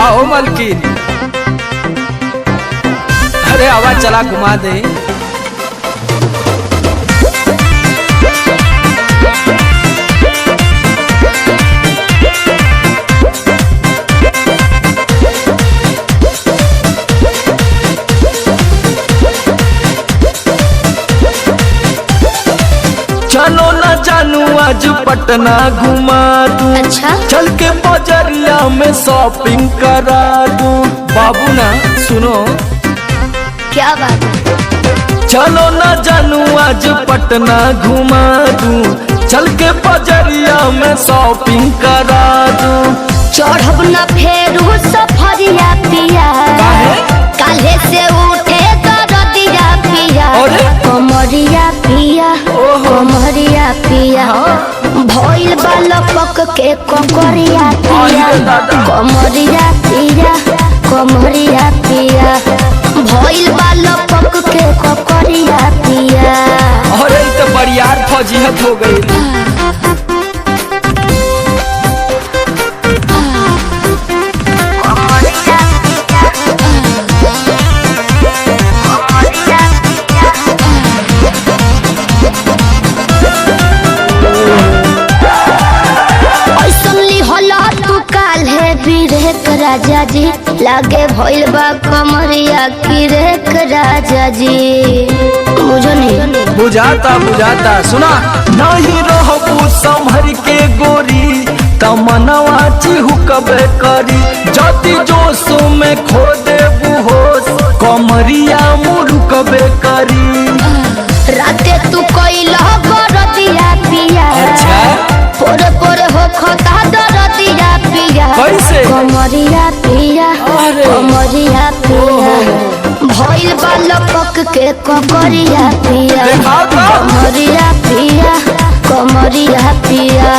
हो मलकिन। अरे आवाज चला घुमा दे। चलो ना जानू आज पटना घुमा दूं। अच्छा? चल के बजरिया में शॉपिंग करा दूं। बाबू ना सुनो, क्या बात है? चलो ना जानू आज पटना घुमा दूं। चल के बजरिया में शॉपिंग करा दूं। चढ़ब न फेरू सफरिया पिया, काले से उठे दरदिया पिया। अरे? कमरिया पिया, कमरिया पिया, भइल बालपक के ककरिया पिया। कमरिया पिया, कमरिया पिया, भइल बालपक के ककरिया पिया। अरे तो बरियार फजीहत हो गई। राजा जी लागे भइल बा कमरिया की रेख राजा जी। बुझो नहीं? बुझाता बुझाता। सुना नहीं रहबू संभर के गोरी, तमनवा चिहुकबे करी। जति जोश में खो देबू होश, कमरिया मुरुकबे करी। राते तू कइला बरदिया पिया। अच्छा? पोरे पोरे हो खता दरदिया पिया। कैसे? कमरिया पिया, अरे। कमरिया पिया, भइल बालपक के ककरिया पिया। देखा था? कमरिया पिया, कमरिया पिया,